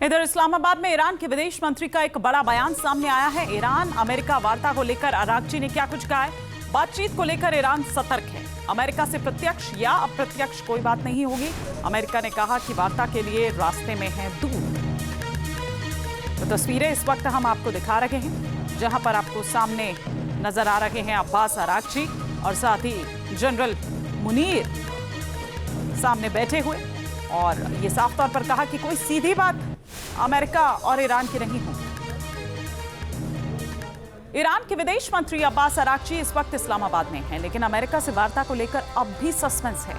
इधर इस्लामाबाद में ईरान के विदेश मंत्री का एक बड़ा बयान सामने आया है। ईरान अमेरिका वार्ता को लेकर अरागची ने क्या कुछ कहा है। बातचीत को लेकर ईरान सतर्क है। अमेरिका से प्रत्यक्ष या अप्रत्यक्ष कोई बात नहीं होगी। अमेरिका ने कहा कि वार्ता के लिए रास्ते में है दूर। तो तस्वीरें इस वक्त हम आपको दिखा रहे हैं, जहां पर आपको सामने नजर आ रहे हैं अब्बास अरागची और साथ ही जनरल मुनीर सामने बैठे हुए, और ये साफ तौर पर कहा कि कोई सीधी बात अमेरिका और ईरान की नहीं होगी। ईरान के विदेश मंत्री अब्बास अरागची इस वक्त इस्लामाबाद में हैं, लेकिन अमेरिका से वार्ता को लेकर अब भी सस्पेंस है।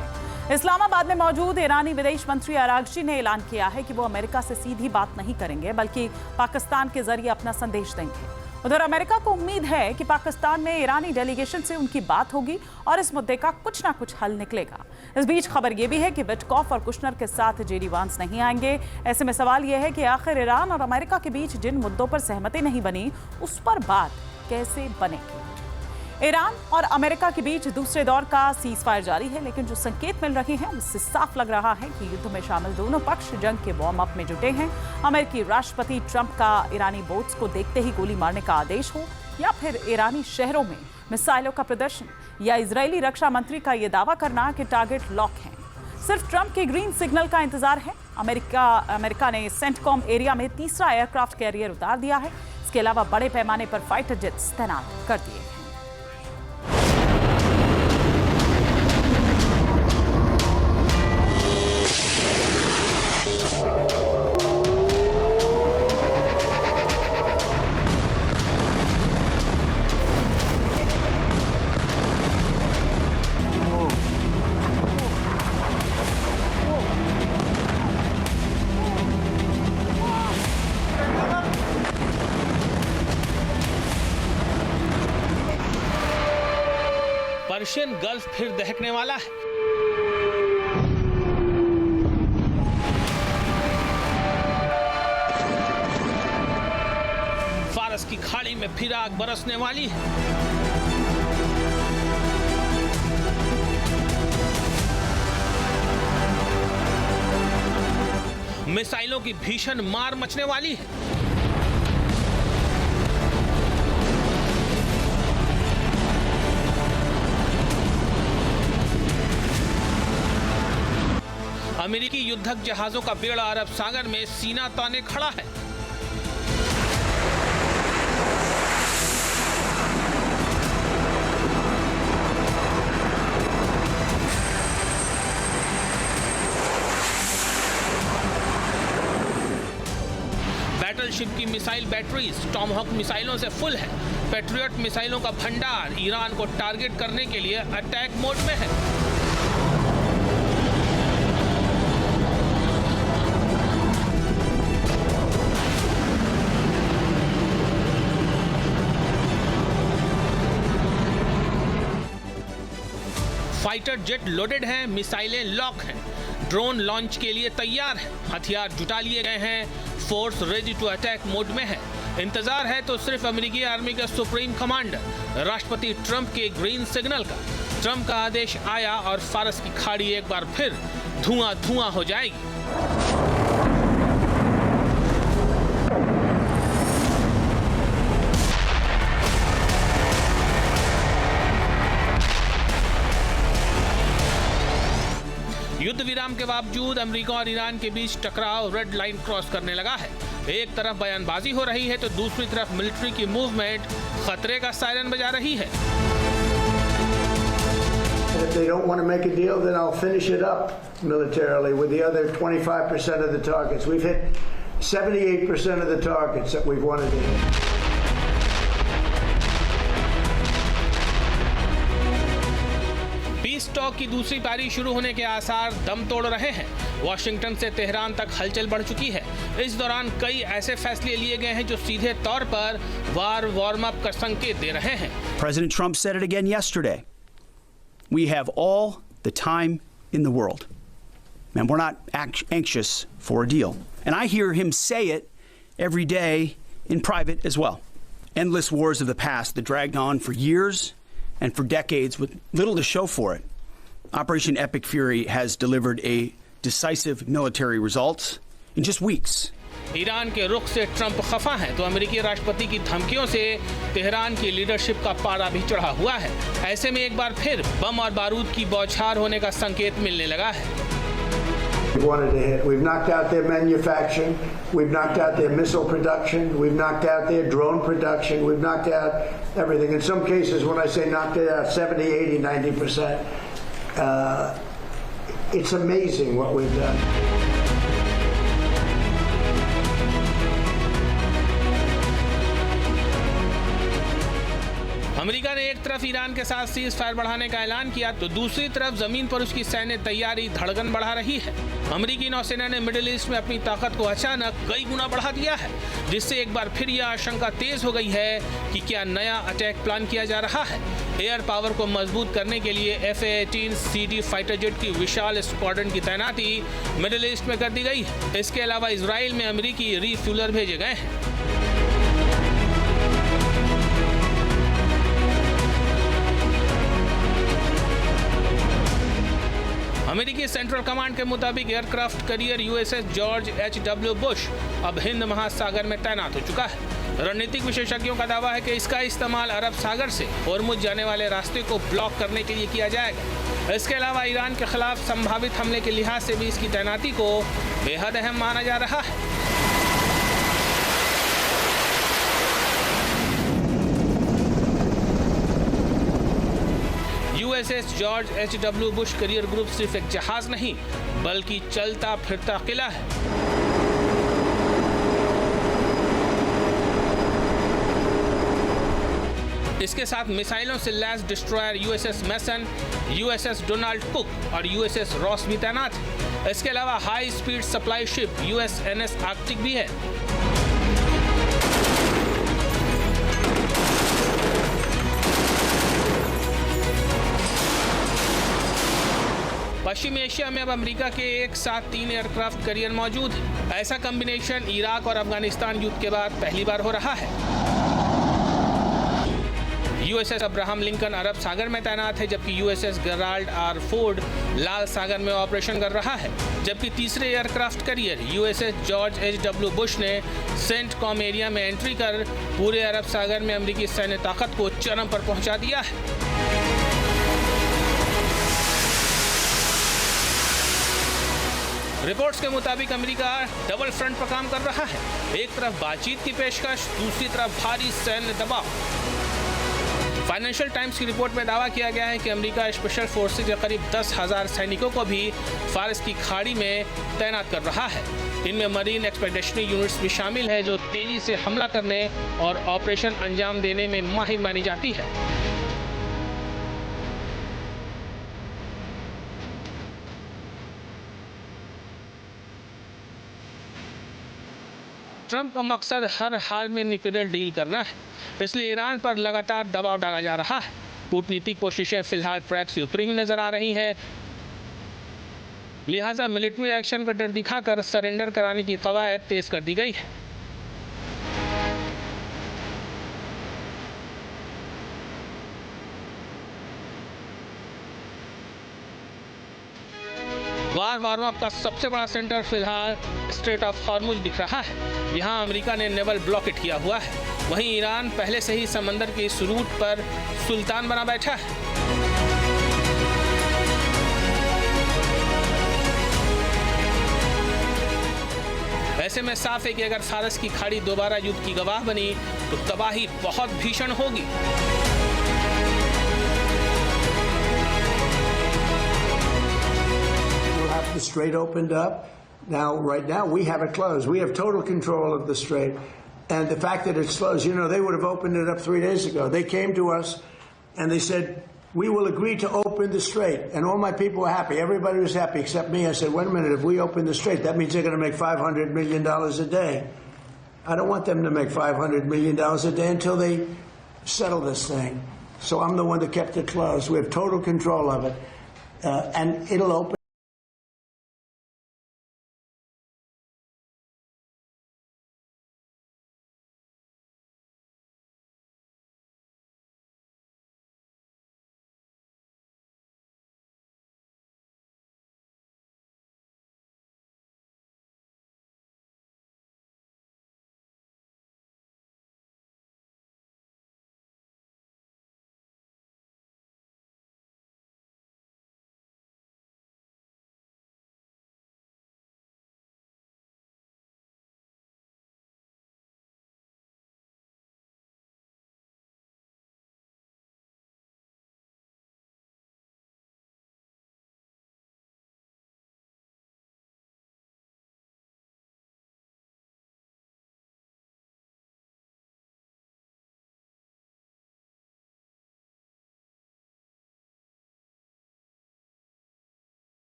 इस्लामाबाद में मौजूद ईरानी विदेश मंत्री अरागची ने ऐलान किया है कि वो अमेरिका से सीधी बात नहीं करेंगे, बल्कि पाकिस्तान के जरिए अपना संदेश देंगे। उधर अमेरिका को उम्मीद है कि पाकिस्तान में ईरानी डेलीगेशन से उनकी बात होगी और इस मुद्दे का कुछ ना कुछ हल निकलेगा। इस बीच खबर यह भी है कि विटकॉफ और कुशनर के साथ जेडी वांस नहीं आएंगे। ऐसे में सवाल यह है कि आखिर ईरान और अमेरिका के बीच जिन मुद्दों पर सहमति नहीं बनी, उस पर बात कैसे बनेगी। ईरान और अमेरिका के बीच दूसरे दौर का सीज फायर जारी है, लेकिन जो संकेत मिल रहे हैं उससे साफ लग रहा है कि युद्ध में शामिल दोनों पक्ष जंग के वार्म अप में जुटे हैं। अमेरिकी राष्ट्रपति ट्रंप का ईरानी बोट्स को देखते ही गोली मारने का आदेश हो, या फिर ईरानी शहरों में मिसाइलों का प्रदर्शन, या इजरायली रक्षा मंत्री का यह दावा करना कि टारगेट लॉक हैं। सिर्फ ट्रंप के ग्रीन सिग्नल का इंतजार है। अमेरिका ने सेंटकॉम एरिया में तीसरा एयरक्राफ्ट कैरियर उतार दिया है। इसके अलावा बड़े पैमाने पर फाइटर जेट्स तैनात कर दिए हैं। पर्शियन गल्फ फिर दहकने वाला है। फारस की खाड़ी में फिर आग बरसने वाली है। मिसाइलों की भीषण मार मचने वाली है। अमेरिकी युद्धक जहाजों का बेड़ा अरब सागर में सीना ताने खड़ा है। बैटलशिप की मिसाइल बैटरीज टॉमहॉक मिसाइलों से फुल है। पैट्रियट मिसाइलों का भंडार ईरान को टारगेट करने के लिए अटैक मोड में है। फाइटर जेट लोडेड हैं, मिसाइलें लॉक हैं, ड्रोन लॉन्च के लिए तैयार है, हथियार जुटा लिए गए हैं, force ready to attack mode में है। इंतजार है तो सिर्फ अमेरिकी आर्मी के सुप्रीम कमांडर राष्ट्रपति ट्रंप के ग्रीन सिग्नल का। ट्रंप का आदेश आया और फारस की खाड़ी एक बार फिर धुआं धुआं हो जाएगी। युद्ध विराम के बावजूद अमेरिका और ईरान के बीच टकराव रेड लाइन क्रॉस करने लगा है। एक तरफ बयानबाजी हो रही है तो दूसरी तरफ मिलिट्री की मूवमेंट खतरे का सायरन बजा रही है। If they don't want to make a deal, then I'll finish it up militarily with the other 25% of the targets. We've hit 78% of the targets that we've wanted to hit. Piece talk की दूसरी पारी शुरू होने के आसार दम तोड़ रहे हैं। वॉशिंगटन से तेहरान तक हलचल बढ़ चुकी है। इस दौरान कई ऐसे फैसले लिए गए हैं जो सीधे तौर पर वार वार्म अप का संकेत दे रहे हैं। President Trump said it again yesterday. We have all the time in the world. And we're not anxious for a deal. And I hear him say it every day in private as well. Endless wars of the past that dragged on for years and for decades with little to show for it. Operation Epic Fury has delivered a decisive military results in just weeks. Iran के रुख से Trump खफा हैं तो अमेरिकी राष्ट्रपति की धमकियों से तेहरान की लीडरशिप का पारा भी चढ़ा हुआ है। ऐसे में एक बार फिर बम और बारूद की बौछार होने का संकेत मिलने लगा है। We've knocked out their manufacturing. We've knocked out their missile production. We've knocked out their drone production. We've knocked out everything. In some cases, when I say knocked it out, 70, 80, 90%. It's amazing what we've done. America ने एक तरफ Iran के साथ cease fire बढ़ाने का ऐलान किया तो दूसरी तरफ जमीन पर उसकी सैन्य तैयारी धड़कन बढ़ा रही है। अमेरिकी नौसेना ने मिडिल ईस्ट में अपनी ताकत को अचानक कई गुना बढ़ा दिया है, जिससे एक बार फिर यह आशंका तेज हो गई है कि क्या नया अटैक प्लान किया जा रहा है। एयर पावर को मजबूत करने के लिए F-18C/D फाइटर जेट की विशाल स्क्वाड्रन की तैनाती मिडिल ईस्ट में कर दी गई है। इसके अलावा इजराइल में अमेरिकी रिफ्यूलर भेजे गए हैं। अमेरिकी सेंट्रल कमांड के मुताबिक aircraft carrier USS George H.W. Bush अब हिंद महासागर में तैनात हो चुका है। रणनीतिक विशेषज्ञों का दावा है कि इसका इस्तेमाल अरब सागर से होर्मुज जाने वाले रास्ते को ब्लॉक करने के लिए किया जाएगा। इसके अलावा ईरान के खिलाफ संभावित हमले के लिहाज से भी इसकी तैनाती को बेहद अहम माना जा रहा है। USS George H.W. Bush carrier group सिर्फ एक जहाज नहीं बल्कि चलता फिरता किला है। इसके साथ मिसाइलों से लैस डिस्ट्रॉयर USS मैसन, USS डोनाल्ड कुक और USS रॉस भी तैनात है। इसके अलावा high speed supply ship USNS Arctic भी है। पश्चिमी एशिया में अब अमेरिका के एक साथ 3 एयरक्राफ्ट कैरियर मौजूद है। ऐसा कॉम्बिनेशन इराक और अफगानिस्तान युद्ध के बाद पहली बार हो रहा है। USS अब्राहम लिंकन अरब सागर में तैनात है, जबकि USS गेराल्ड आर फोर्ड लाल सागर में ऑपरेशन कर रहा है। जबकि तीसरे aircraft carrier USS George H.W. Bush ने सेंट कॉम एरिया में एंट्री कर पूरे अरब सागर में अमेरिकी सैन्य ताकत को चरम पर पहुंचा दिया है। रिपोर्ट्स के मुताबिक अमेरिका डबल फ्रंट पर काम कर रहा है। एक तरफ बातचीत की पेशकश, दूसरी तरफ भारी सैन्य दबाव। फाइनेंशियल टाइम्स की रिपोर्ट में दावा किया गया है कि अमेरिका स्पेशल फोर्सेज के करीब 10,000 सैनिकों को भी फारस की खाड़ी में तैनात कर रहा है। इनमें मरीन एक्सपेडिशनरी यूनिट्स भी शामिल है, जो तेजी से हमला करने और ऑपरेशन अंजाम देने में माहिर मानी जाती है। ट्रंप का मकसद हर हाल में न्यूक्लियर डील करना है, इसलिए ईरान पर लगातार दबाव डाला जा रहा है। कूटनीतिक कोशिशें फिलहाल ट्रैक से उतरी हुई नजर आ रही हैं, लिहाजा मिलिट्री एक्शन का डर दिखाकर सरेंडर कराने की कवायद तेज कर दी गई है। वार वार्म अप का सबसे बड़ा सेंटर फिलहाल स्ट्रेट ऑफ हॉर्मुज दिख रहा है। यहाँ अमेरिका ने नेवल ब्लॉकेट किया हुआ है, वहीं ईरान पहले से ही समंदर के इस रूट पर सुल्तान बना बैठा है। ऐसे में साफ है कि अगर फारस की खाड़ी दोबारा युद्ध की गवाह बनी तो तबाही बहुत भीषण होगी। The strait opened up. Right now, we have it closed. We have total control of the strait. And the fact that it's closed, they would have opened it up 3 days ago. They came to us and they said, we will agree to open the strait. And all my people were happy. Everybody was happy except me. I said, wait a minute, if we open the strait, that means they're going to make $500 million a day. I don't want them to make $500 million a day until they settle this thing. So I'm the one that kept it closed. We have total control of it. And it'll open.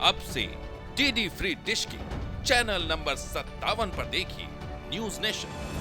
अब से DD free dish की channel number 57 पर देखिए news nation.